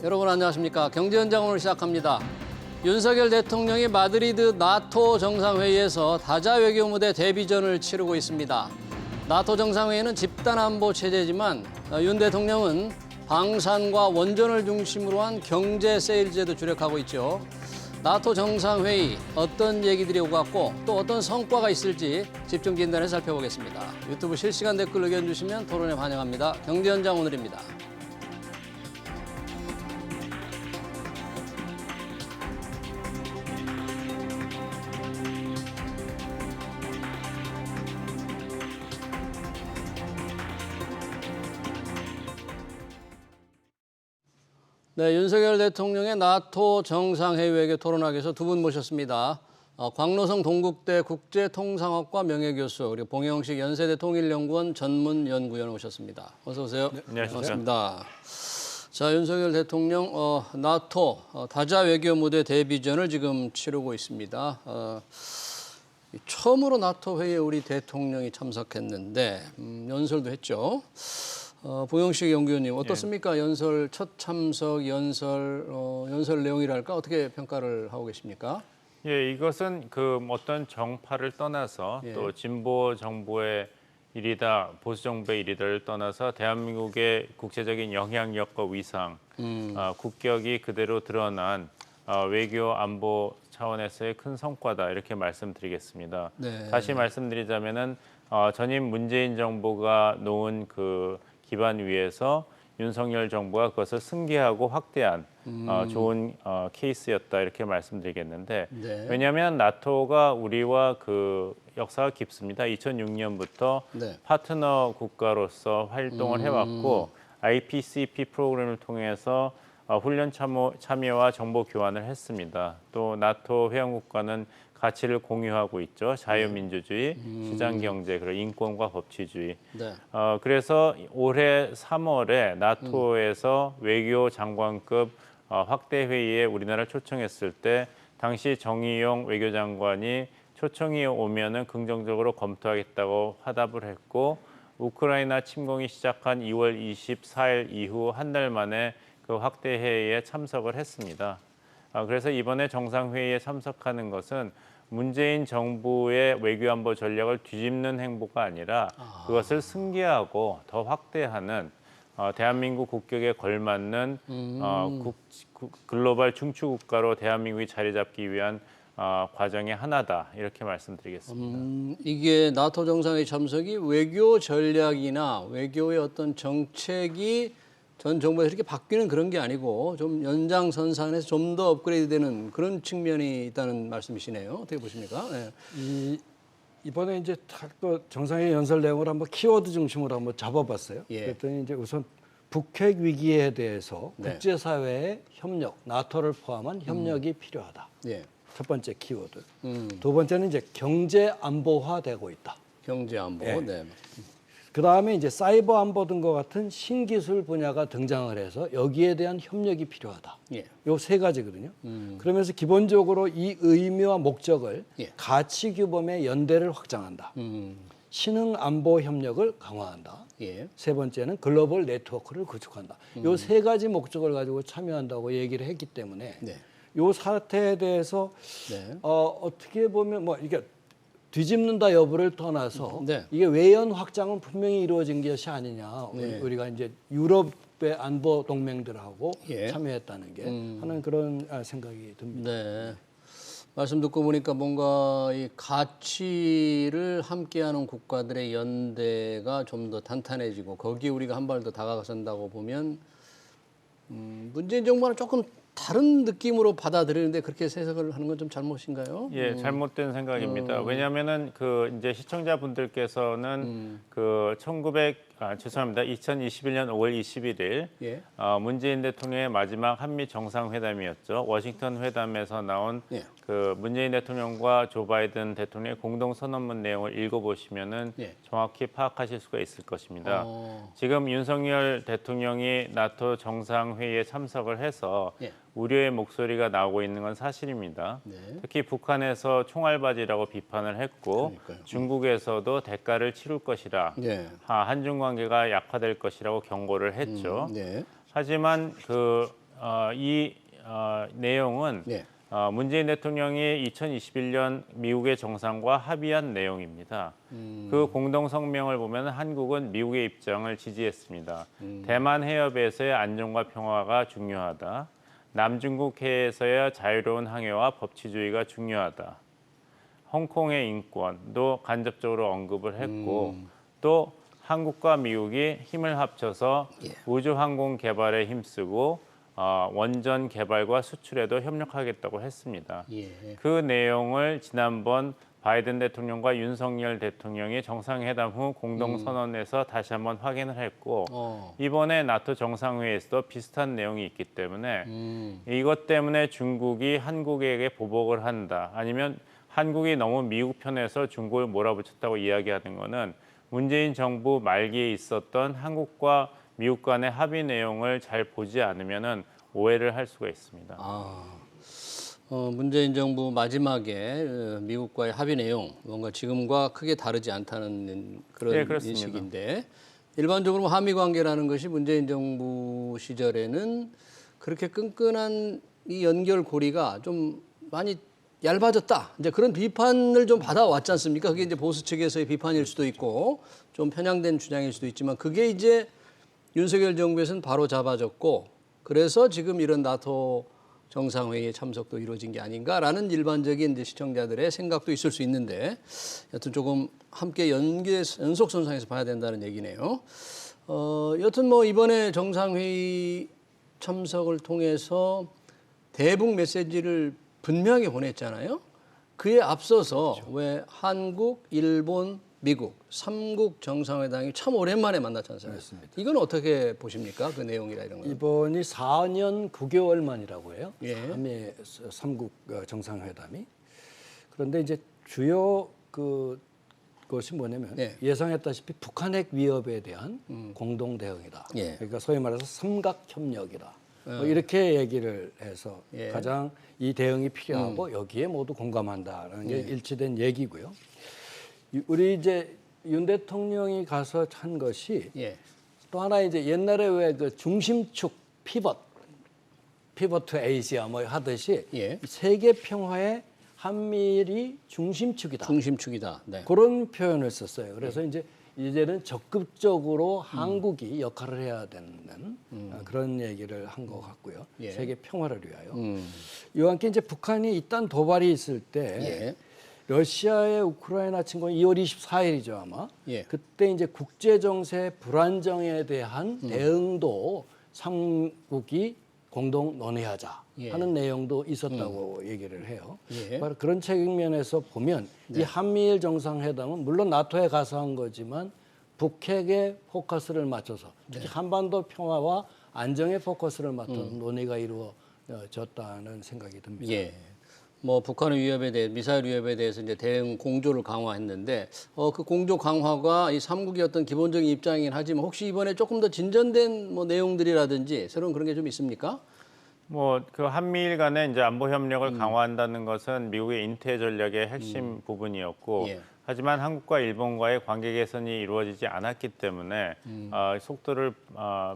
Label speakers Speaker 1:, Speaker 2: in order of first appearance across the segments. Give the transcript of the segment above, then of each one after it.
Speaker 1: 여러분 안녕하십니까. 경제현장 오늘 시작합니다. 윤석열 대통령이 마드리드 나토 정상회의에서 다자 외교 무대 데뷔전을 치르고 있습니다. 나토 정상회의는 집단안보 체제지만 윤 대통령은 방산과 원전을 중심으로 한 경제 세일즈에도 주력하고 있죠. 나토 정상회의 어떤 얘기들이 오갔고 또 어떤 성과가 있을지 집중 진단해 살펴보겠습니다. 유튜브 실시간 댓글 의견 주시면 토론에 반영합니다. 경제현장 오늘입니다. 네, 윤석열 대통령의 나토 정상회의 외교 토론하기 위해서 두 분 모셨습니다. 광로성 동국대 국제통상학과 명예교수 그리고 봉영식 연세대 통일연구원 전문연구위원 오셨습니다. 어서 오세요.
Speaker 2: 네, 안녕하십니까.
Speaker 1: 반갑습니다. 자, 윤석열 대통령 나토 다자 외교 무대 데뷔전을 지금 치르고 있습니다. 처음으로 나토 회의에 우리 대통령이 참석했는데 연설도 했죠. 봉영식 연구위원님 어떻습니까? 연설 첫 참석 연설 내용이랄까 어떻게 평가를 하고 계십니까?
Speaker 2: 예, 이것은 그 어떤 정파를 떠나서 또 진보 정부의 일이다, 보수 정부의 일이다를 떠나서 대한민국의 국제적인 영향력과 위상, 국격이 그대로 드러난 외교 안보 차원에서의 큰 성과다 이렇게 말씀드리겠습니다.
Speaker 1: 네.
Speaker 2: 다시 말씀드리자면은 전임 문재인 정부가 놓은 그 기반 위에서 윤석열 정부가 그것을 승계하고 확대한 좋은 케이스였다 이렇게 말씀드리겠는데
Speaker 1: 네.
Speaker 2: 왜냐하면 나토가 우리와 그 역사가 깊습니다. 2006년부터
Speaker 1: 네.
Speaker 2: 파트너 국가로서 활동을 해왔고 IPCP 프로그램을 통해서 훈련 참여와 정보 교환을 했습니다. 또 나토 회원국과는 가치를 공유하고 있죠. 자유민주주의, 시장경제, 그리고 인권과 법치주의.
Speaker 1: 네.
Speaker 2: 그래서 올해 3월에 나토에서 외교장관급 확대 회의에 우리나라를 초청했을 때 당시 정의용 외교장관이 초청이 오면은 긍정적으로 검토하겠다고 화답을 했고 우크라이나 침공이 시작한 2월 24일 이후 한 달 만에 그 확대 회의에 참석을 했습니다. 그래서 이번에 정상회의에 참석하는 것은 문재인 정부의 외교안보 전략을 뒤집는 행보가 아니라 그것을 승계하고 더 확대하는 대한민국 국격에 걸맞는 글로벌 중추국가로 대한민국이 자리 잡기 위한 과정의 하나다 이렇게 말씀드리겠습니다.
Speaker 1: 이게 나토 정상회의 참석이 외교 전략이나 외교의 어떤 정책이 전 정부에서 이렇게 바뀌는 그런 게 아니고 좀 연장선상에서 좀 더 업그레이드되는 그런 측면이 있다는 말씀이시네요. 어떻게 보십니까? 네.
Speaker 3: 이번에 이제 또 정상회의 연설 내용을 한번 키워드 중심으로 한번 잡아봤어요.
Speaker 1: 예.
Speaker 3: 그랬더니 이제 우선 북핵 위기에 대해서
Speaker 1: 네.
Speaker 3: 국제사회의 협력, 나토를 포함한 협력이 필요하다.
Speaker 1: 예.
Speaker 3: 첫 번째 키워드. 두 번째는 이제 경제 안보화되고 있다.
Speaker 1: 경제 안보.
Speaker 3: 예.
Speaker 1: 네.
Speaker 3: 그 다음에 이제 사이버 안보 등과 같은 신기술 분야가 등장을 해서 여기에 대한 협력이 필요하다.
Speaker 1: 예.
Speaker 3: 요 세 가지거든요. 그러면서 기본적으로 이 의미와 목적을
Speaker 1: 예.
Speaker 3: 가치 규범의 연대를 확장한다. 신흥 안보 협력을 강화한다.
Speaker 1: 예.
Speaker 3: 세 번째는 글로벌 네트워크를 구축한다. 요 세 가지 목적을 가지고 참여한다고 얘기를 했기 때문에
Speaker 1: 네.
Speaker 3: 요 사태에 대해서
Speaker 1: 네.
Speaker 3: 어떻게 보면 뭐 이게 뒤집는다 여부를 떠나서
Speaker 1: 네.
Speaker 3: 이게 외연 확장은 분명히 이루어진 것이 아니냐.
Speaker 1: 네.
Speaker 3: 우리가 이제 유럽의 안보 동맹들하고
Speaker 1: 예.
Speaker 3: 참여했다는 게 하는 그런 생각이 듭니다.
Speaker 1: 네. 말씀 듣고 보니까 뭔가 이 가치를 함께하는 국가들의 연대가 좀 더 탄탄해지고 거기에 우리가 한 발 더 다가선다고 보면 문재인 정부는 조금 다른 느낌으로 받아들이는데 그렇게 해석을 하는 건 좀 잘못인가요?
Speaker 2: 예, 잘못된 생각입니다. 왜냐하면은 그 이제 시청자분들께서는 그 2021년 5월 21일
Speaker 1: 예.
Speaker 2: 문재인 대통령의 마지막 한미 정상회담이었죠. 워싱턴 회담에서 나온
Speaker 1: 예.
Speaker 2: 그 문재인 대통령과 조 바이든 대통령의 공동 선언문 내용을 읽어보시면은
Speaker 1: 예.
Speaker 2: 정확히 파악하실 수가 있을 것입니다.
Speaker 1: 어.
Speaker 2: 지금 윤석열 대통령이 나토 정상회의에 참석을 해서
Speaker 1: 예.
Speaker 2: 우려의 목소리가 나오고 있는 건 사실입니다.
Speaker 1: 네.
Speaker 2: 특히 북한에서 총알바지라고 비판을 했고
Speaker 1: 그러니까요.
Speaker 2: 중국에서도 대가를 치를 것이라
Speaker 1: 예.
Speaker 2: 한중 관계가 약화될 것이라고 경고를 했죠.
Speaker 1: 네.
Speaker 2: 하지만 그 이 내용은
Speaker 1: 네.
Speaker 2: 문재인 대통령이 2021년 미국의 정상과 합의한 내용입니다. 그 공동 성명을 보면 한국은 미국의 입장을 지지했습니다. 대만 해협에서의 안정과 평화가 중요하다. 남중국 해에서의 자유로운 항해와 법치주의가 중요하다. 홍콩의 인권도 간접적으로 언급을 했고 또 한국과 미국이 힘을 합쳐서 우주항공 개발에 힘쓰고 원전 개발과 수출에도 협력하겠다고 했습니다.
Speaker 1: 예.
Speaker 2: 그 내용을 지난번 바이든 대통령과 윤석열 대통령이 정상회담 후 공동선언에서 다시 한번 확인을 했고 이번에 나토 정상회의에서도 비슷한 내용이 있기 때문에 이것 때문에 중국이 한국에게 보복을 한다. 아니면 한국이 너무 미국 편에서 중국을 몰아붙였다고 이야기하는 것은 문재인 정부 말기에 있었던 한국과 미국 간의 합의 내용을 잘 보지 않으면은 오해를 할 수가 있습니다.
Speaker 1: 문재인 정부 마지막에 미국과의 합의 내용 뭔가 지금과 크게 다르지 않다는 그런
Speaker 2: 네, 그렇습니다.
Speaker 1: 인식인데 일반적으로 한미 관계라는 것이 문재인 정부 시절에는 그렇게 끈끈한 이 연결고리가 좀 많이 얇아졌다. 이제 그런 비판을 좀 받아왔지 않습니까? 그게 이제 보수 측에서의 비판일 수도 있고 좀 편향된 주장일 수도 있지만 그게 이제 윤석열 정부에서는 바로 잡아졌고 그래서 지금 이런 나토 정상회의에 참석도 이루어진 게 아닌가라는 일반적인 이제 시청자들의 생각도 있을 수 있는데 여튼 조금 함께 연속선상에서 봐야 된다는 얘기네요. 여튼 뭐 이번에 정상회의 참석을 통해서 대북 메시지를 분명히 보냈잖아요. 그에 앞서서 왜 한국, 일본, 미국 3국 정상회담이 참 오랜만에 만났지 않습니까?
Speaker 3: 그렇습니다.
Speaker 1: 이건 어떻게 보십니까? 그 내용이라 이런 거.
Speaker 3: 이번이 4년 9개월 만이라고 해요.
Speaker 1: 예.
Speaker 3: 한미 3국 정상회담이. 그런데 이제 주요 그것이 뭐냐면
Speaker 1: 예.
Speaker 3: 예상했다시피 북한 핵 위협에 대한 공동 대응이다.
Speaker 1: 예.
Speaker 3: 그러니까 소위 말해서 삼각 협력이다. 뭐 이렇게 얘기를 해서
Speaker 1: 예.
Speaker 3: 가장 이 대응이 필요하고 여기에 모두 공감한다라는 게 일치된 얘기고요. 우리 이제 윤 대통령이 가서 한 것이
Speaker 1: 예.
Speaker 3: 또 하나 이제 옛날에 왜 그 중심축 피벗 투 에이시아 뭐 하듯이
Speaker 1: 예.
Speaker 3: 세계 평화의 한미일이 중심축이다.
Speaker 1: 중심축이다. 네.
Speaker 3: 그런 표현을 썼어요. 그래서 이제는 적극적으로 한국이 역할을 해야 되는 그런 얘기를 한 것 같고요.
Speaker 1: 예.
Speaker 3: 세계 평화를 위하여. 이와 함께 이제 북한이 이딴 도발이 있을 때
Speaker 1: 예.
Speaker 3: 러시아의 우크라이나 침공이 2월 24일이죠 아마.
Speaker 1: 예.
Speaker 3: 그때 이제 국제 정세 불안정에 대한 대응도 삼국이 공동 논의하자
Speaker 1: 예.
Speaker 3: 하는 내용도 있었다고 얘기를 해요.
Speaker 1: 예.
Speaker 3: 바로 그런 측면에서 보면 이 한미일 정상회담은 물론 나토에 가서 한 거지만 북핵에 포커스를 맞춰서 특히 한반도 평화와 안정에 포커스를 맞춘 논의가 이루어졌다는 생각이 듭니다.
Speaker 1: 예. 뭐 북한의 위협에 대해 미사일 위협에 대해서 이제 대응 공조를 강화했는데 그 공조 강화가 이 삼국의 어떤 기본적인 입장이긴 하지만 혹시 이번에 조금 더 진전된 뭐 내용들이라든지 새로운 그런 게 좀 있습니까?
Speaker 2: 뭐 그 한미일 간의 이제 안보 협력을 강화한다는 것은 미국의 인태 전략의 핵심 부분이었고
Speaker 1: 예.
Speaker 2: 하지만 한국과 일본과의 관계 개선이 이루어지지 않았기 때문에 속도를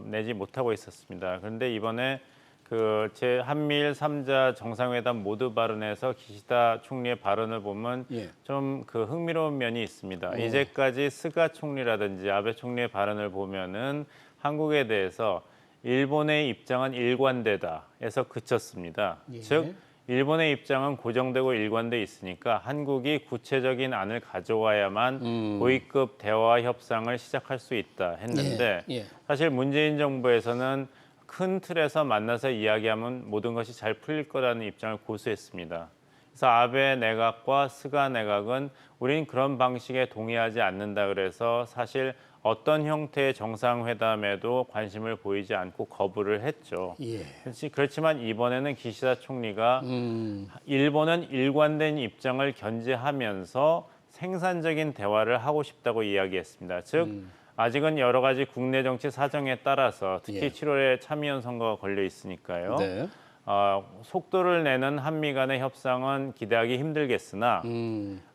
Speaker 2: 내지 못하고 있었습니다. 그런데 이번에 그 제 한미일 3자 정상회담 모두 발언에서 기시다 총리의 발언을 보면
Speaker 1: 예.
Speaker 2: 좀 그 흥미로운 면이 있습니다. 이제까지 스가 총리라든지 아베 총리의 발언을 보면은 한국에 대해서 일본의 입장은 일관되다에서 그쳤습니다.
Speaker 1: 예.
Speaker 2: 즉 일본의 입장은 고정되고 일관돼 있으니까 한국이 구체적인 안을 가져와야만 고위급 대화 협상을 시작할 수 있다 했는데
Speaker 1: 예. 예.
Speaker 2: 사실 문재인 정부에서는 큰 틀에서 만나서 이야기하면 모든 것이 잘 풀릴 거라는 입장을 고수했습니다. 그래서 아베 내각과 스가 내각은 우린 그런 방식에 동의하지 않는다 그래서 사실 어떤 형태의 정상회담에도 관심을 보이지 않고 거부를 했죠.
Speaker 1: 예.
Speaker 2: 그렇지만 이번에는 기시다 총리가 일본은 일관된 입장을 견지하면서 생산적인 대화를 하고 싶다고 이야기했습니다. 즉 아직은 여러 가지 국내 정치 사정에 따라서 특히
Speaker 1: 예.
Speaker 2: 7월에 참의원 선거가 걸려 있으니까요.
Speaker 1: 네.
Speaker 2: 속도를 내는 한미 간의 협상은 기대하기 힘들겠으나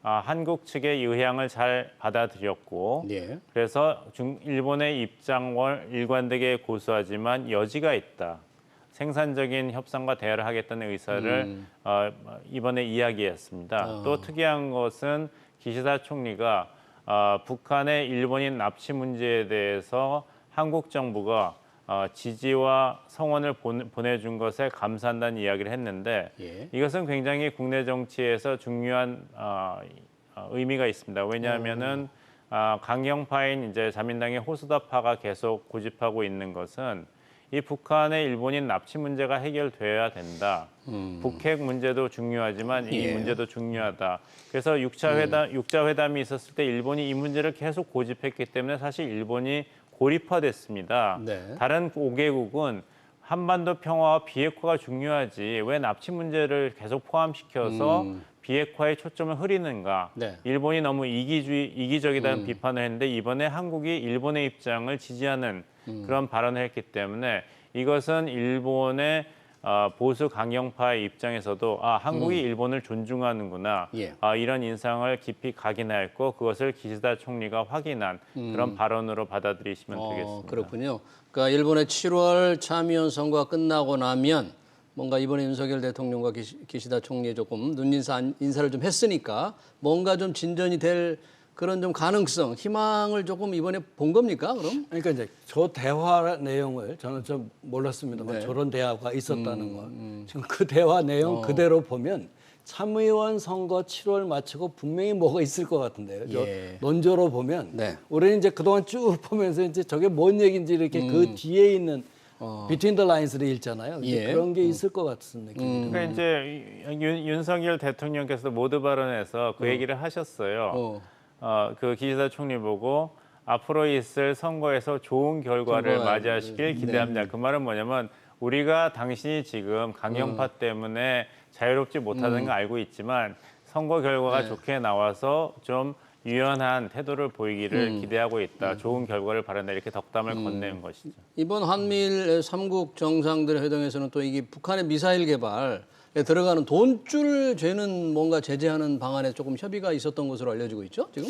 Speaker 2: 한국 측의 의향을 잘 받아들였고
Speaker 1: 예.
Speaker 2: 그래서 일본의 입장을 일관되게 고수하지만 여지가 있다. 생산적인 협상과 대화를 하겠다는 의사를 이번에 이야기했습니다. 또 특이한 것은 기시다 총리가 북한의 일본인 납치 문제에 대해서 한국 정부가 지지와 성원을 보내준 것에 감사한다는 이야기를 했는데
Speaker 1: 예.
Speaker 2: 이것은 굉장히 국내 정치에서 중요한 의미가 있습니다. 왜냐하면은 강경파인 이제 자민당의 호소다파가 계속 고집하고 있는 것은 이 북한의 일본인 납치 문제가 해결돼야 된다. 북핵 문제도 중요하지만 이
Speaker 1: 예.
Speaker 2: 문제도 중요하다. 그래서 육자 회담이 있었을 때 일본이 이 문제를 계속 고집했기 때문에 사실 일본이 고립화됐습니다.
Speaker 1: 네.
Speaker 2: 다른 5개국은 한반도 평화와 비핵화가 중요하지 왜 납치 문제를 계속 포함시켜서 비핵화에 초점을 흐리는가.
Speaker 1: 네.
Speaker 2: 일본이 너무 이기적이다는 비판을 했는데 이번에 한국이 일본의 입장을 지지하는 그런 발언을 했기 때문에 이것은 일본의 보수 강경파의 입장에서도 한국이 일본을 존중하는구나.
Speaker 1: 예.
Speaker 2: 이런 인상을 깊이 각인하였고 그것을 기시다 총리가 확인한 그런 발언으로 받아들이시면 되겠습니다.
Speaker 1: 그렇군요. 그러니까 일본의 7월 참의원 선거가 끝나고 나면 뭔가 이번에 윤석열 대통령과 기시다 총리 조금 인사를 좀 했으니까 뭔가 좀 진전이 될 그런 좀 가능성, 희망을 조금 이번에 본 겁니까? 그럼?
Speaker 3: 그러니까 이제 저 대화 내용을 저는 좀 몰랐습니다만
Speaker 1: 네.
Speaker 3: 저런 대화가 있었다는 거. 지금 그 대화 내용 그대로 보면 참의원 선거 7월 마치고 분명히 뭐가 있을 것 같은데요.
Speaker 1: 예.
Speaker 3: 저 논조로 보면
Speaker 1: 네.
Speaker 3: 우리는 이제 그동안 쭉 보면서 이제 저게 뭔 얘기인지 이렇게 그 뒤에 있는 Between the Lines를 읽잖아요. 이제
Speaker 1: 예.
Speaker 3: 그런 게 있을 것 같은 느낌이
Speaker 2: 그러니까 이제 윤석열 대통령께서 모두 발언에서 그 얘기를 하셨어요. 그 기시다 총리 보고 앞으로 있을 선거에서 좋은 결과를 맞이하시길 기대합니다. 그 말은 뭐냐면 우리가 당신이 지금 강경파 때문에 자유롭지 못하다는 걸 알고 있지만 선거 결과가 좋게 나와서 좀 유연한 태도를 보이기를 기대하고 있다. 좋은 결과를 바란다. 이렇게 덕담을 건네는 것이죠.
Speaker 1: 이번 한미일 3국 정상들의 회동에서는 또 이게 북한의 미사일 개발에 들어가는 돈줄 죄는 뭔가 제재하는 방안에 조금 협의가 있었던 것으로 알려지고 있죠, 지금?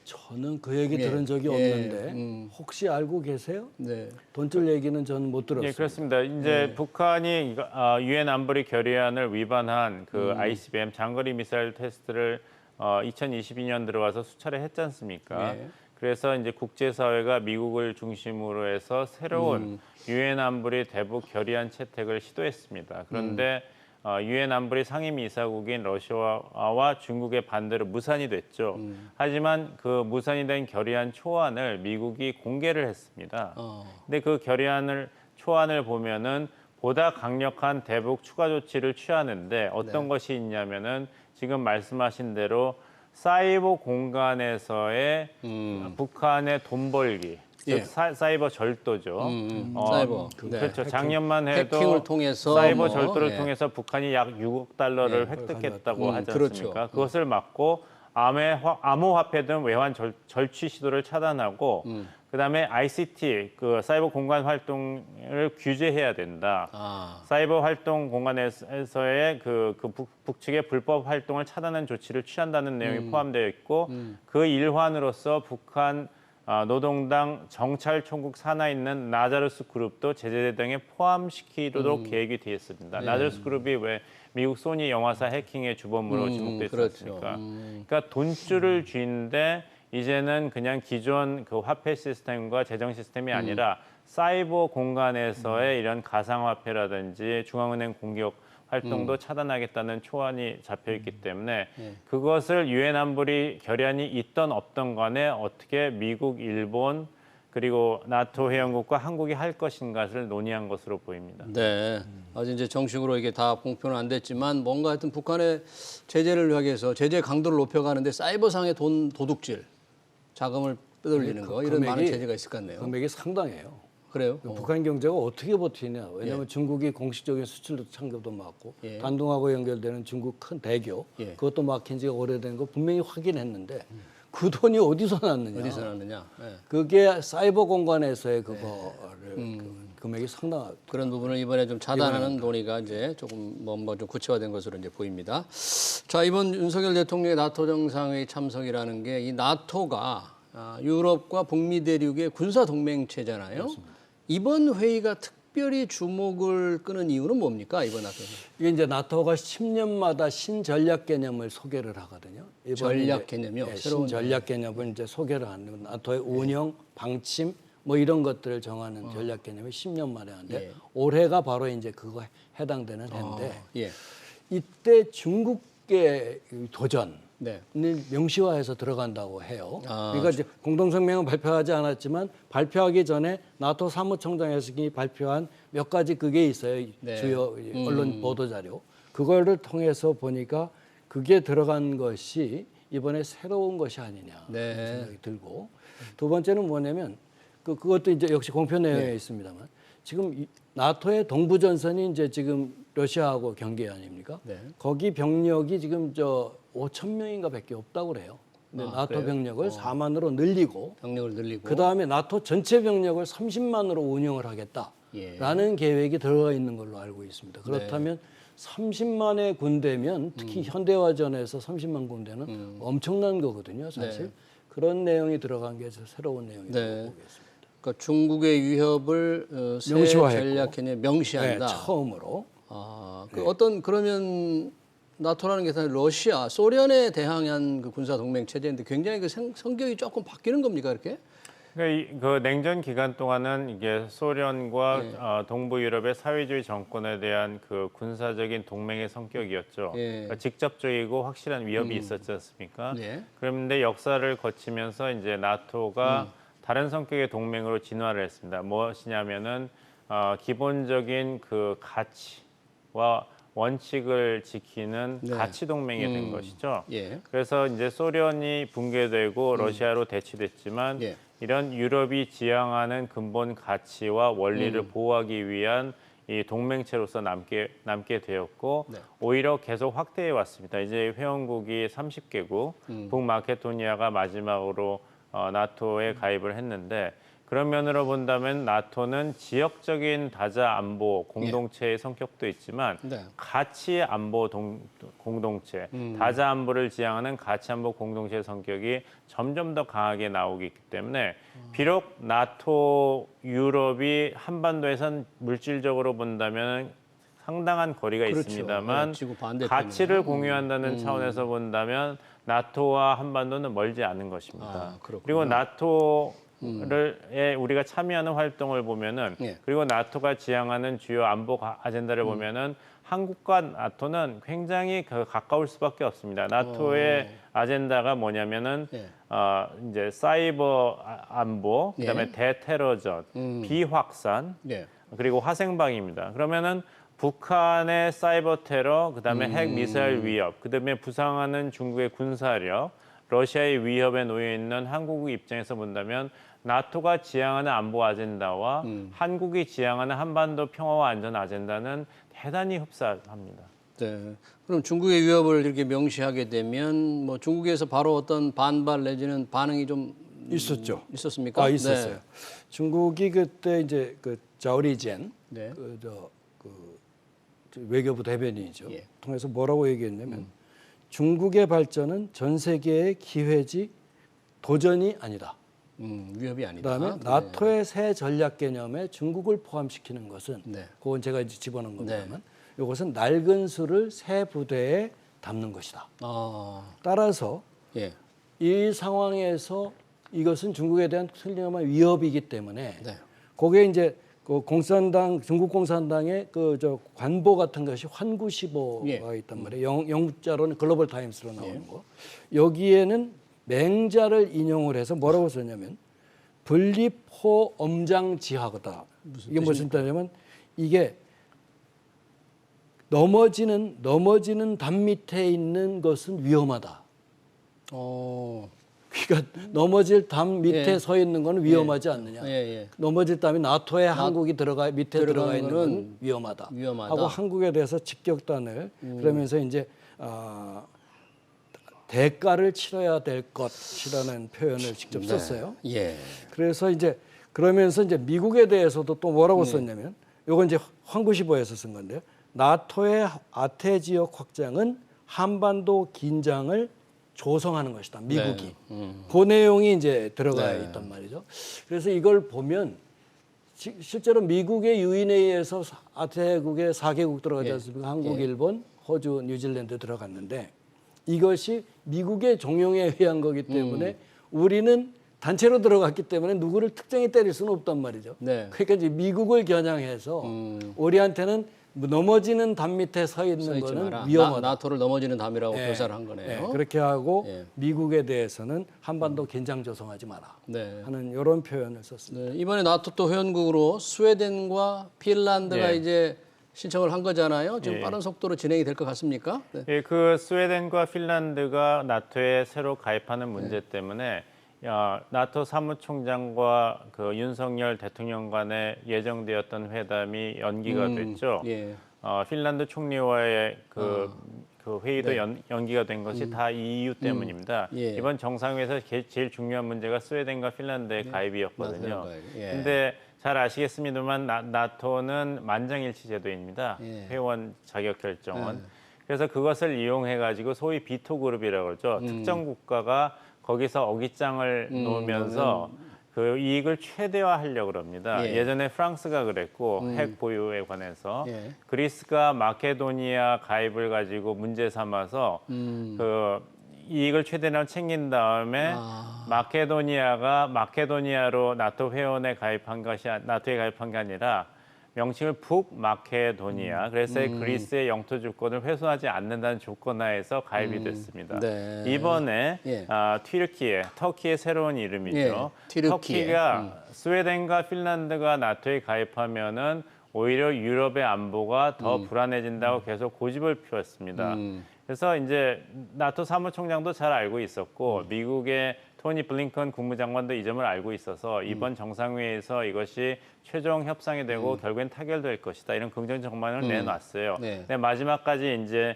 Speaker 3: 저는 그 얘기
Speaker 1: 예.
Speaker 3: 들은 적이
Speaker 1: 예.
Speaker 3: 없는데 혹시 알고 계세요?
Speaker 1: 네.
Speaker 3: 돈줄 얘기는 저는 못 들었어요.
Speaker 2: 예, 그렇습니다. 이제 북한이 유엔 안보리 결의안을 위반한 그 ICBM 장거리 미사일 테스트를 2022년 들어와서 수차례 했지 않습니까?
Speaker 1: 예.
Speaker 2: 그래서 이제 국제사회가 미국을 중심으로 해서 새로운 유엔 안보리 대북 결의안 채택을 시도했습니다. 그런데 유엔 안보리 상임이사국인 러시아와 중국의 반대로 무산이 됐죠. 하지만 그 무산이 된 결의안 초안을 미국이 공개를 했습니다. 근데 그 초안을 보면은 보다 강력한 대북 추가 조치를 취하는데 어떤 것이 있냐면은 지금 말씀하신 대로 사이버 공간에서의 북한의 돈 벌기,
Speaker 1: 예.
Speaker 2: 즉 사이버 절도죠.
Speaker 1: 사이버. 네.
Speaker 2: 그렇죠. 작년만 해도
Speaker 1: 해킹을 통해서
Speaker 2: 사이버
Speaker 1: 뭐,
Speaker 2: 절도를
Speaker 1: 예.
Speaker 2: 통해서 북한이 약 6억 달러를 획득했다고 하지 않습니까?
Speaker 1: 그렇죠.
Speaker 2: 그것을 막고 암호화폐 등 외환 절취 시도를 차단하고 그다음에 ICT 그 사이버 공간 활동을 규제해야 된다. 사이버 활동 공간에서의 그 북측의 불법 활동을 차단하는 조치를 취한다는 내용이 포함되어 있고 그 일환으로서 북한 노동당 정찰총국 산하에 있는 나자르스 그룹도 제재 대상에 포함시키도록 계획이 되어 있습니다. 나자르스 그룹이 왜 미국 소니 영화사 해킹의 주범으로 지목되지
Speaker 1: 그렇죠.
Speaker 2: 않습니까? 그러니까 돈줄을 쥐는데 이제는 그냥 기존 그 화폐 시스템과 재정 시스템이 아니라 사이버 공간에서의 이런 가상화폐라든지 중앙은행 공격 활동도 차단하겠다는 초안이 잡혀 있기 때문에 그것을 유엔 안보리 결의안이 있던 없던 간에 어떻게 미국, 일본 그리고 나토 회원국과 한국이 할 것인가를 논의한 것으로 보입니다.
Speaker 1: 네. 아직 이제 정식으로 이게 다 공표는 안 됐지만 뭔가 하여튼 북한의 제재를 위해서 제재 강도를 높여가는데 사이버상의 돈 도둑질, 자금을 빼돌리는 거 이런 많은 제재가 있을 것 같네요.
Speaker 3: 금액이 상당해요.
Speaker 1: 그래요?
Speaker 3: 북한 경제가 어떻게 버티냐. 왜냐하면 중국이 공식적인 수출 창구도 막고 단둥하고 연결되는 중국 큰 대교 그것도 막힌 지가 오래된 거 분명히 확인했는데 그 돈이 어디서 났느냐.
Speaker 1: 어디서 났느냐. 네.
Speaker 3: 그게 사이버 공간에서의 그거를 그 금액이 상당하고
Speaker 1: 그런 부분을 이번에 좀 차단하는 논의가 이제 조금 뭔가 좀 구체화된 것으로 이제 보입니다. 자, 이번 윤석열 대통령의 나토 정상회의 참석이라는 게 이 나토가 유럽과 북미 대륙의 군사 동맹체잖아요. 이번 회의가 특별히 주목을 끄는 이유는 뭡니까 이번 나토는?
Speaker 3: 이게 이제 나토가 10년마다 신전략 개념을 소개를 하거든요. 이번에
Speaker 1: 전략
Speaker 3: 이제,
Speaker 1: 개념이요?
Speaker 3: 예,
Speaker 1: 새로운
Speaker 3: 신전략 개념을 이제 소개를 하는 나토의 운영, 방침 뭐 이런 것들을 정하는 전략 개념이 10년 만에 하는데
Speaker 1: 예.
Speaker 3: 올해가 바로 이제 그거 해당되는 해인데
Speaker 1: 예.
Speaker 3: 이때 중국의 도전을
Speaker 1: 네.
Speaker 3: 명시화해서 들어간다고 해요.
Speaker 1: 아,
Speaker 3: 그러니까 이제 공동성명은 발표하지 않았지만 발표하기 전에 나토 사무총장에서 발표한 몇 가지 그게 있어요.
Speaker 1: 네.
Speaker 3: 주요 언론 보도 자료. 그거를 통해서 보니까 그게 들어간 것이 이번에 새로운 것이 아니냐
Speaker 1: 네.
Speaker 3: 생각이 들고 두 번째는 뭐냐면 그것도 이제 역시 공표 내용에
Speaker 1: 네.
Speaker 3: 있습니다만 지금 나토의 동부 전선이 이제 지금 러시아하고 경계 아닙니까?
Speaker 1: 네.
Speaker 3: 거기 병력이 지금 5천 명인가밖에 없다고 그래요. 근데 나토
Speaker 1: 그래요?
Speaker 3: 병력을 4만으로 늘리고
Speaker 1: 병력을 늘리고.
Speaker 3: 그 다음에 나토 전체 병력을 30만으로 운영을 하겠다라는
Speaker 1: 예.
Speaker 3: 계획이 들어가 있는 걸로 알고 있습니다. 그렇다면 30만의 군대면 특히 현대화전에서 30만 군대는 엄청난 거거든요, 사실.
Speaker 1: 네.
Speaker 3: 그런 내용이 들어간 게 새로운 내용이라고
Speaker 1: 네.
Speaker 3: 보겠습니다.
Speaker 1: 그러니까 중국의 위협을 새
Speaker 3: 명시화했고.
Speaker 1: 전략 개념 명시한다.
Speaker 3: 네, 처음으로.
Speaker 1: 어떤 그러면 나토라는 게 사실 러시아, 소련에 대항한 그 군사 동맹 체제인데 굉장히 그 성격이 조금 바뀌는 겁니까 이렇게?
Speaker 2: 그러니까 그 냉전 기간 동안은 이게 소련과 동부 유럽의 사회주의 정권에 대한 그 군사적인 동맹의 성격이었죠.
Speaker 1: 예.
Speaker 2: 그러니까 직접적이고 확실한 위협이 있었지 않습니까?
Speaker 1: 네.
Speaker 2: 그런데 역사를 거치면서 이제 나토가 다른 성격의 동맹으로 진화를 했습니다. 무엇이냐면은 기본적인 그 가치와 원칙을 지키는
Speaker 1: 네.
Speaker 2: 가치 동맹이 된 것이죠.
Speaker 1: 예.
Speaker 2: 그래서 이제 소련이 붕괴되고 러시아로 대치됐지만
Speaker 1: 예.
Speaker 2: 이런 유럽이 지향하는 근본 가치와 원리를 보호하기 위한 이 동맹체로서 남게 되었고
Speaker 1: 네.
Speaker 2: 오히려 계속 확대해 왔습니다. 이제 회원국이 30개국, 북마케도니아가 마지막으로 나토에 가입을 했는데 그런 면으로 본다면 나토는 지역적인 다자 안보 공동체의 성격도 있지만
Speaker 1: 네.
Speaker 2: 가치 안보 공동체, 다자 안보를 지향하는 가치 안보 공동체의 성격이 점점 더 강하게 나오기 때문에 비록 나토 유럽이 한반도에선 물질적으로 본다면 상당한 거리가
Speaker 1: 그렇죠.
Speaker 2: 있습니다만
Speaker 1: 네, 지구 반대편이네요.
Speaker 2: 가치를 공유한다는 차원에서 본다면 나토와 한반도는 멀지 않은 것입니다.
Speaker 1: 그렇군요.
Speaker 2: 그리고 나토에 우리가 참여하는 활동을 보면은
Speaker 1: 예.
Speaker 2: 그리고 나토가 지향하는 주요 안보 아젠다를 보면은 한국과 나토는 굉장히 가까울 수밖에 없습니다. 나토의 아젠다가 뭐냐면은
Speaker 1: 예.
Speaker 2: 이제 사이버 안보, 그다음에
Speaker 1: 예.
Speaker 2: 대테러전, 비확산,
Speaker 1: 예.
Speaker 2: 그리고 화생방입니다. 그러면은 북한의 사이버 테러, 그다음에 핵 미사일 위협, 그다음에 부상하는 중국의 군사력, 러시아의 위협에 놓여 있는 한국 입장에서 본다면 나토가 지향하는 안보 아젠다와 한국이 지향하는 한반도 평화와 안전 아젠다는 대단히 흡사합니다.
Speaker 1: 네. 그럼 중국의 위협을 이렇게 명시하게 되면 뭐 중국에서 바로 어떤 반발 내지는 반응이 좀
Speaker 3: 있었죠.
Speaker 1: 있었습니까?
Speaker 3: 있었어요.
Speaker 1: 네.
Speaker 3: 중국이 그때 이제 그 자오리젠
Speaker 1: 네.
Speaker 3: 외교부 대변인이죠.
Speaker 1: 예.
Speaker 3: 통해서 뭐라고 얘기했냐면 중국의 발전은 전 세계의 기회지 도전이 아니다.
Speaker 1: 위협이 아니다.
Speaker 3: 그다음에 나토의 새 전략 개념에 중국을 포함시키는 것은
Speaker 1: 네.
Speaker 3: 그건 제가 이제 집어넣은 겁니다만 이것은 낡은 수를 새 부대에 담는 것이다. 따라서
Speaker 1: 예.
Speaker 3: 이 상황에서 이것은 중국에 대한 틀림없는 위협이기 때문에
Speaker 1: 네.
Speaker 3: 거기에 이제 그 공산당 중국 공산당의 그 관보 같은 것이 환구시보가
Speaker 1: 예.
Speaker 3: 있단 말이에요. 영자로는 글로벌 타임스로 나오는 거. 여기에는 맹자를 인용을 해서 뭐라고 썼냐면 분리포 엄장지하거다. 이게 무슨 뜻이냐면 이게 넘어지는 담 밑에 있는 것은 위험하다. 그러니까 넘어질 담 밑에
Speaker 1: 예.
Speaker 3: 서 있는 건 위험하지 않느냐.
Speaker 1: 예.
Speaker 3: 넘어질 담이 나토에 한국이 밑에 들어가 있는
Speaker 1: 거는
Speaker 3: 건 위험하다.
Speaker 1: 위험하다.
Speaker 3: 하고 한국에 대해서 직격단을 그러면서 이제 대가를 치러야 될 것이라는 표현을 직접 썼어요.
Speaker 1: 예.
Speaker 3: 그래서 이제 그러면서 이제 미국에 대해서도 또 뭐라고 썼냐면 요건 이제 황구시보에서 쓴 건데요. 나토의 아태 지역 확장은 한반도 긴장을 조성하는 것이다. 미국이. 그 내용이 이제 들어가 있단 말이죠. 그래서 이걸 보면 실제로 미국의 유인에 의해서 아태국에 4개국 들어가지
Speaker 1: 예.
Speaker 3: 않습니까? 한국,
Speaker 1: 예.
Speaker 3: 일본, 호주, 뉴질랜드 들어갔는데 이것이 미국의 종용에 의한 거기 때문에 우리는 단체로 들어갔기 때문에 누구를 특정히 때릴 수는 없단 말이죠.
Speaker 1: 네.
Speaker 3: 그러니까 이제 미국을 겨냥해서 우리한테는 넘어지는 담 밑에 서 있는
Speaker 1: 써 있지
Speaker 3: 거는
Speaker 1: 마라.
Speaker 3: 위험하다.
Speaker 1: 나토를 넘어지는 담이라고
Speaker 3: 예.
Speaker 1: 묘사를 한 거네요.
Speaker 3: 예, 그렇게 하고
Speaker 1: 예.
Speaker 3: 미국에 대해서는 한반도 긴장 조성하지 마라
Speaker 1: 네.
Speaker 3: 하는 이런 표현을 썼습니다.
Speaker 1: 네, 이번에 나토 또 회원국으로 스웨덴과 핀란드가
Speaker 2: 예.
Speaker 1: 이제 신청을 한 거잖아요. 지금
Speaker 2: 예.
Speaker 1: 빠른 속도로 진행이 될 것 같습니까? 네.
Speaker 2: 예, 그 스웨덴과 핀란드가 나토에 새로 가입하는 문제 때문에 나토 사무총장과 그 윤석열 대통령 간에 예정되었던 회담이 연기가 됐죠.
Speaker 1: 예.
Speaker 2: 핀란드 총리와의 그 회의도
Speaker 1: 네.
Speaker 2: 연기가 된 것이 다 이 이유 때문입니다.
Speaker 1: 예.
Speaker 2: 이번 정상회에서 제일 중요한 문제가 스웨덴과 핀란드의 가입이었거든요.
Speaker 1: 나토의 가입. 예.
Speaker 2: 근데 잘 아시겠습니다만 나토는 만장일치 제도입니다.
Speaker 1: 예.
Speaker 2: 회원 자격 결정은. 그래서 그것을 이용해 가지고 소위 비토 그룹이라고 그러죠. 특정 국가가 거기서 어깃장을 놓으면서 그 이익을 최대화하려고 그럽니다.
Speaker 1: 예.
Speaker 2: 예전에 프랑스가 그랬고 핵 보유에 관해서
Speaker 1: 예.
Speaker 2: 그리스가 마케도니아 가입을 가지고 문제 삼아서 그 이익을 최대한 챙긴 다음에 마케도니아로 나토 회원에 가입한 것이 나토에 가입한 게 아니라 명칭을 북마케도니아, 그래서 그리스의 영토 주권을 훼손하지 않는다는 조건하에서 가입이 됐습니다.
Speaker 1: 네.
Speaker 2: 이번에
Speaker 1: 예.
Speaker 2: 터키의 새로운 이름이죠.
Speaker 1: 예, 튀르키예.
Speaker 2: 터키가 스웨덴과 핀란드가 나토에 가입하면은 오히려 유럽의 안보가 더 불안해진다고 계속 고집을 피웠습니다. 그래서 이제 나토 사무총장도 잘 알고 있었고 미국의 토니 블링컨 국무장관도 이 점을 알고 있어서 이번 정상회의에서 이것이 최종 협상이 되고 결국엔 타결될 것이다. 이런 긍정적 전망을 내놨어요.
Speaker 1: 네.
Speaker 2: 근데 마지막까지 이제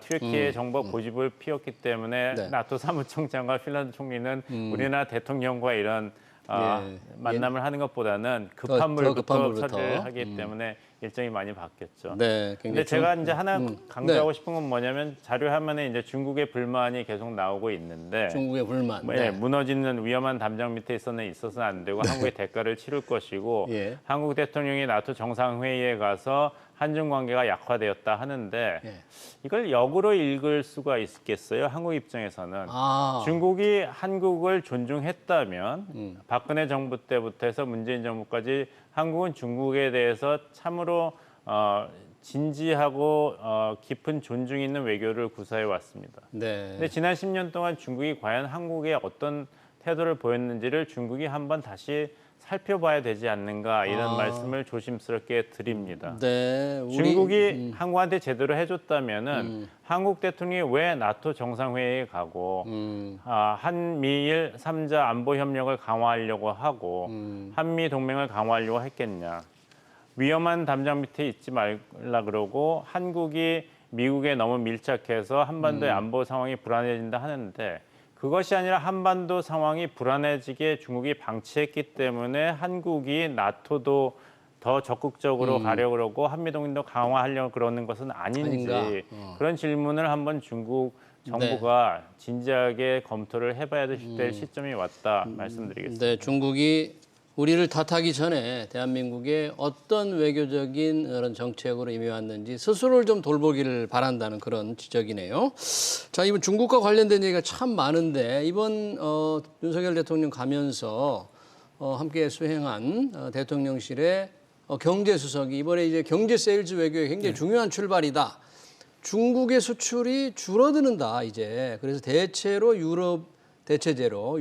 Speaker 2: 튀르키예 정부가 고집을 피웠기 때문에
Speaker 1: 네.
Speaker 2: 나토 사무총장과 핀란드 총리는 우리나라 대통령과 이런
Speaker 1: 예.
Speaker 2: 만남을 하는 것보다는
Speaker 1: 더
Speaker 2: 급한
Speaker 1: 급한
Speaker 2: 물부터
Speaker 1: 물부터.
Speaker 2: 처리를 하기 때문에 일정이 많이 바뀌었죠.
Speaker 1: 네.
Speaker 2: 근데 제가 이제 하나 강조하고
Speaker 1: 네.
Speaker 2: 싶은 건 뭐냐면 자료 화면에 이제 중국의 불만이 계속 나오고 있는데
Speaker 1: 중국의 불만.
Speaker 2: 네, 무너지는 위험한 담장 밑에 있어서는 안 되고 한국의 대가를 치를 것이고
Speaker 1: 예.
Speaker 2: 한국 대통령이 나토 정상회의에 가서 한중 관계가 약화되었다 하는데
Speaker 1: 예.
Speaker 2: 이걸 역으로 읽을 수가 있겠어요. 한국 입장에서는 중국이 한국을 존중했다면 박근혜 정부 때부터 해서 문재인 정부까지 한국은 중국에 대해서 참으로 진지하고 깊은 존중 있는 외교를 구사해 왔습니다.
Speaker 1: 네.
Speaker 2: 근데 지난 10년 동안 중국이 과연 한국에 어떤 태도를 보였는지를 중국이 한번 다시 살펴봐야 되지 않는가 이런 말씀을 조심스럽게 드립니다.
Speaker 1: 네.
Speaker 2: 중국이 한국한테 제대로 해줬다면은 한국 대통령이 왜 나토 정상회의에 가고 한미일 3자 안보 협력을 강화하려고 하고 한미 동맹을 강화하려고 했겠냐? 위험한 담장 밑에 있지 말라 그러고 한국이 미국에 너무 밀착해서 한반도의 안보 상황이 불안해진다 하는데 그것이 아니라 한반도 상황이 불안해지게 중국이 방치했기 때문에 한국이 나토도 더 적극적으로 가려고 그러고 한미동맹도 강화하려고 그러는 것은 아닌지 그런 질문을 한번 중국 정부가 진지하게 검토를 해봐야 될 시점이 왔다 말씀드리겠습니다.
Speaker 1: 네, 중국이 우리를 탓하기 전에 대한민국의 어떤 외교적인 그런 정책으로 임해왔는지 스스로를 좀 돌보기를 바란다는 그런 지적이네요. 자, 이번 중국과 관련된 얘기가 참 많은데 이번 윤석열 대통령 가면서 함께 수행한 대통령실의 경제수석이 이번에 이제 경제 세일즈 외교에 굉장히 중요한 출발이다. 중국의 수출이 줄어드는다 이제. 그래서 대체제로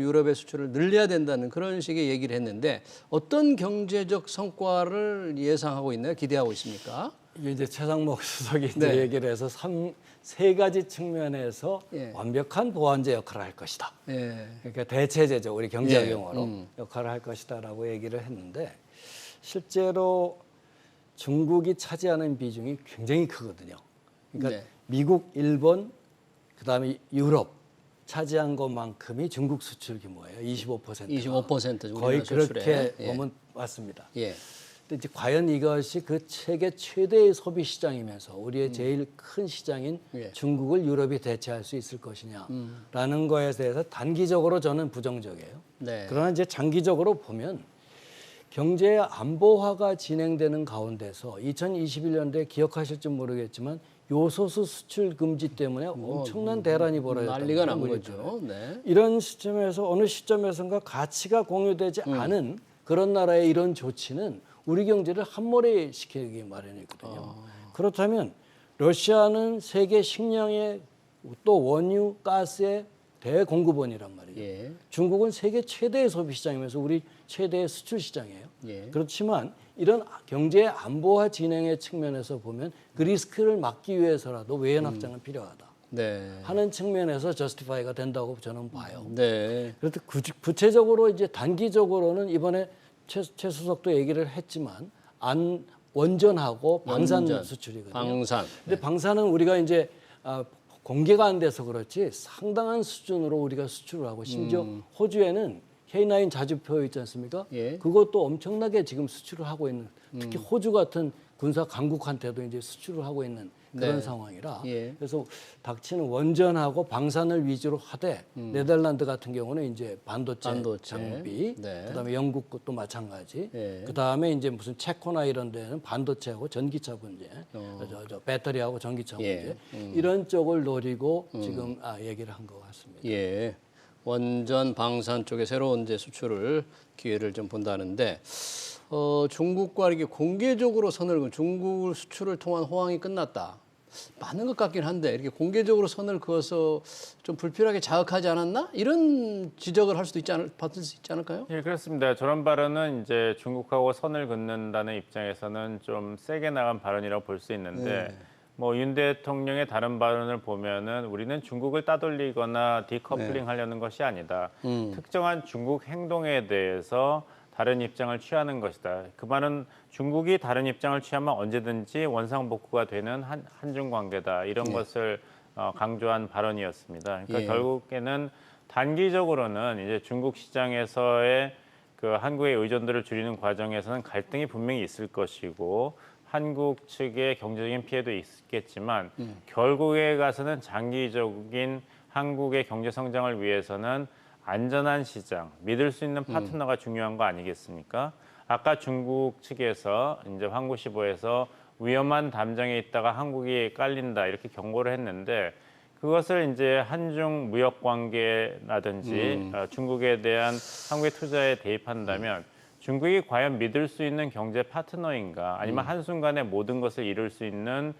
Speaker 1: 유럽의 수출을 늘려야 된다는 그런 식의 얘기를 했는데 어떤 경제적 성과를 예상하고 있나요? 기대하고 있습니까?
Speaker 3: 이게 이제 최상목 수석이 이제
Speaker 1: 네.
Speaker 3: 얘기를 해서 세 가지 측면에서
Speaker 1: 예.
Speaker 3: 완벽한 보완제 역할을 할 것이다.
Speaker 1: 예.
Speaker 3: 그러니까 대체제죠. 우리 경제학
Speaker 1: 예.
Speaker 3: 용어로 역할을 할 것이다라고 얘기를 했는데 실제로 중국이 차지하는 비중이 굉장히 크거든요. 그러니까
Speaker 1: 네.
Speaker 3: 미국, 일본, 그다음에 유럽 차지한 것만큼이 중국 수출 규모예요. 25%가.
Speaker 1: 25%
Speaker 3: 거의
Speaker 1: 우리나라
Speaker 3: 그렇게
Speaker 1: 수출에. 예.
Speaker 3: 보면 맞습니다.
Speaker 1: 예.
Speaker 3: 근데 이제 과연 이것이 그 세계 최대의 소비 시장이면서 우리의 제일 큰 시장인
Speaker 1: 예.
Speaker 3: 중국을 유럽이 대체할 수 있을 것이냐라는 거에 대해서 단기적으로 저는 부정적이에요.
Speaker 1: 네.
Speaker 3: 그러나 이제 장기적으로 보면 경제 안보화가 진행되는 가운데서 2021년도에 기억하실지 모르겠지만 요소수 수출 금지 때문에 엄청난 대란이 벌어졌다.
Speaker 1: 난리가 난 거죠. 네.
Speaker 3: 이런 시점에서 어느 시점에선가 가치가 공유되지 않은 그런 나라의 이런 조치는 우리 경제를 함몰해 시키기 마련이거든요. 그렇다면 러시아는 세계 식량의 또 원유, 가스의 대공급원이란 말이죠.
Speaker 1: 예.
Speaker 3: 중국은 세계 최대의 소비 시장이면서 우리 최대의 수출 시장이에요.
Speaker 1: 예.
Speaker 3: 그렇지만 이런 경제 안보화 진행의 측면에서 보면 그 리스크를 막기 위해서라도 외연 확장은 필요하다
Speaker 1: 네.
Speaker 3: 하는 측면에서 저스티파이가 된다고 저는 봐요.
Speaker 1: 네.
Speaker 3: 그래서 구체적으로 이제 단기적으로는 이번에 최 수석도 얘기를 했지만 원전하고 방산
Speaker 1: 원전,
Speaker 3: 수출이거든요.
Speaker 1: 방산.
Speaker 3: 근데 방산은 우리가 이제 공개가 안 돼서 그렇지 상당한 수준으로 우리가 수출을 하고 심지어 호주에는 K9 자주포 있지 않습니까?
Speaker 1: 예.
Speaker 3: 그것도 엄청나게 지금 수출을 하고 있는 특히 호주 같은 군사 강국한테도 이제 수출을 하고 있는 그런
Speaker 1: 네.
Speaker 3: 상황이라
Speaker 1: 예.
Speaker 3: 그래서 닥치는 원전하고 방산을 위주로 하되 네덜란드 같은 경우는 이제 반도체. 장비,
Speaker 1: 네.
Speaker 3: 그다음에 영국 것도 마찬가지,
Speaker 1: 예.
Speaker 3: 그다음에 이제 무슨 체코나 이런 데는 반도체하고 전기차 문제, 저 배터리하고 전기차
Speaker 1: 예.
Speaker 3: 문제 이런 쪽을 노리고 지금 얘기를 한 것 같습니다.
Speaker 1: 예. 원전 방산 쪽에 새로운 이제 수출을 기회를 좀 본다는데 중국과 이렇게 공개적으로 선을 중국 수출을 통한 호황이 끝났다. 맞는 것 같긴 한데 이렇게 공개적으로 선을 그어서 좀 불필요하게 자극하지 않았나? 이런 지적을 할 수도 받을 수 있지 않을까요?
Speaker 2: 예, 그렇습니다. 저런 발언은 이제 중국하고 선을 긋는다는 입장에서는 좀 세게 나간 발언이라고 볼 수 있는데 뭐 윤 대통령의 다른 발언을 보면은 우리는 중국을 따돌리거나 디커플링 하려는 것이 아니다. 특정한 중국 행동에 대해서 다른 입장을 취하는 것이다. 그 말은 중국이 다른 입장을 취하면 언제든지 원상복구가 되는 한중 관계다. 이런 것을 강조한 발언이었습니다. 그러니까
Speaker 1: 예.
Speaker 2: 결국에는 단기적으로는 이제 중국 시장에서의 그 한국의 의존도를 줄이는 과정에서는 갈등이 분명히 있을 것이고 한국 측의 경제적인 피해도 있겠지만 결국에 가서는 장기적인 한국의 경제 성장을 위해서는 안전한 시장, 믿을 수 있는 파트너가 중요한 거 아니겠습니까? 아까 중국 측에서 이제 황구시보에서 위험한 담장에 있다가 한국이 깔린다 이렇게 경고를 했는데 그것을 이제 한중 무역 관계라든지 중국에 대한 한국의 투자에 대입한다면 중국이 과연 믿을 수 있는 경제 파트너인가 아니면 한순간에 모든 것을 이룰 수 있는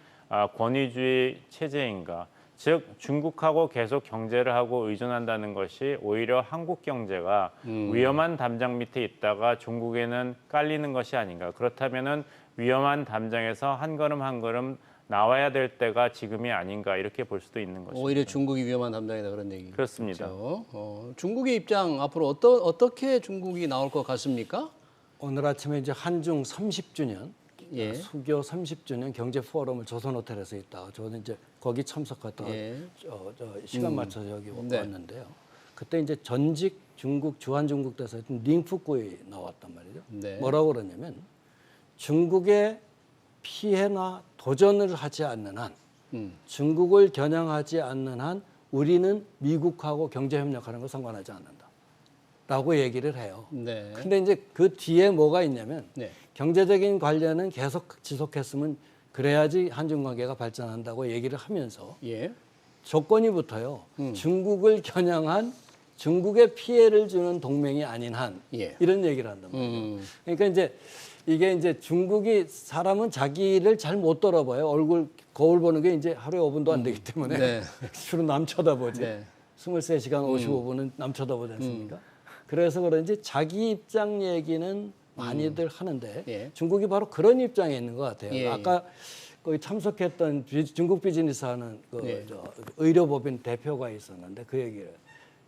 Speaker 2: 권위주의 체제인가 즉 중국하고 계속 경제를 하고 의존한다는 것이 오히려 한국 경제가 위험한 담장 밑에 있다가 중국에는 깔리는 것이 아닌가 그렇다면은 위험한 담장에서 한 걸음 한 걸음 나와야 될 때가 지금이 아닌가 이렇게 볼 수도 있는 것입니다.
Speaker 1: 오히려 중국이 위험한 담당이다 그런 얘기.
Speaker 2: 그렇습니다.
Speaker 1: 그렇죠? 중국의 입장 앞으로 어떻게 중국이 나올 것 같습니까?
Speaker 3: 오늘 아침에 이제 한중 30주년
Speaker 1: 예.
Speaker 3: 수교 30주년 경제 포럼을 조선 호텔에서 있다가 저는 이제 거기 참석했다가
Speaker 1: 예.
Speaker 3: 시간 맞춰서 여기
Speaker 1: 네.
Speaker 3: 왔는데요. 그때 이제 전직 중국 주한중국 대사였던 링푸꾸이 나왔단 말이죠.
Speaker 1: 네.
Speaker 3: 뭐라고 그러냐면 중국의 피해나 도전을 하지 않는 한 중국을 겨냥하지 않는 한 우리는 미국하고 경제협력하는 거 상관하지 않는다. 라고 얘기를 해요.
Speaker 1: 네.
Speaker 3: 근데 이제 그 뒤에 뭐가 있냐면
Speaker 1: 네.
Speaker 3: 경제적인 관련은 계속 지속했으면 그래야지 한중 관계가 발전한다고 얘기를 하면서
Speaker 1: 예.
Speaker 3: 조건이 붙어요. 중국을 겨냥한 중국에 피해를 주는 동맹이 아닌 한
Speaker 1: 예.
Speaker 3: 이런 얘기를 한단 말이에요. 그러니까 이제 이게 이제 중국이 사람은 자기를 잘 못 돌아봐요. 거울 보는 게 이제 하루에 5분도 안 되기 때문에
Speaker 1: 네.
Speaker 3: 주로 남 쳐다보지.
Speaker 1: 네.
Speaker 3: 23시간 55분은 남 쳐다보지 않습니까? 그래서 그런지 자기 입장 얘기는 많이들 하는데
Speaker 1: 예.
Speaker 3: 중국이 바로 그런 입장에 있는 것 같아요.
Speaker 1: 예.
Speaker 3: 아까 거기 참석했던 중국 비즈니스 하는
Speaker 1: 예.
Speaker 3: 의료법인 대표가 있었는데 그 얘기를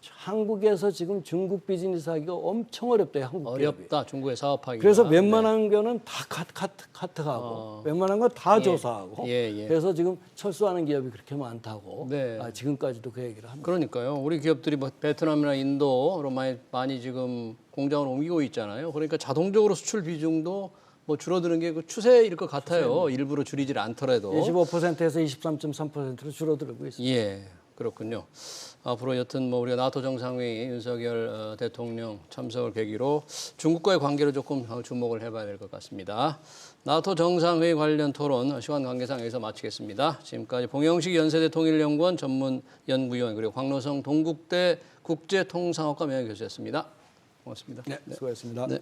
Speaker 3: 한국에서 지금 중국 비즈니스 하기가 엄청 어렵대요. 한국 기업이.
Speaker 1: 어렵다. 중국에 사업하기가.
Speaker 3: 그래서 웬만한 거는 다 카트하고 웬만한 거 다 조사하고
Speaker 1: 예, 예.
Speaker 3: 그래서 지금 철수하는 기업이 그렇게 많다고
Speaker 1: 네.
Speaker 3: 지금까지도 그 얘기를 합니다.
Speaker 1: 그러니까요. 우리 기업들이 뭐 베트남이나 인도로 많이 지금 공장을 옮기고 있잖아요. 그러니까 자동적으로 수출 비중도 뭐 줄어드는 게 그 추세일 것 같아요. 일부러 줄이질 않더라도.
Speaker 3: 25%에서 23.3%로 줄어들고 있습니다.
Speaker 1: 예. 그렇군요. 앞으로 여튼 뭐 우리가 나토 정상회의 윤석열 대통령 참석을 계기로 중국과의 관계를 조금 주목을 해봐야 될 것 같습니다. 나토 정상회의 관련 토론 시간 관계상 여기서 마치겠습니다. 지금까지 봉영식 연세대 통일연구원 전문연구위원 그리고 광로성 동국대 국제통상학과 명예교수였습니다. 고맙습니다.
Speaker 3: 네, 수고하셨습니다.
Speaker 1: 네.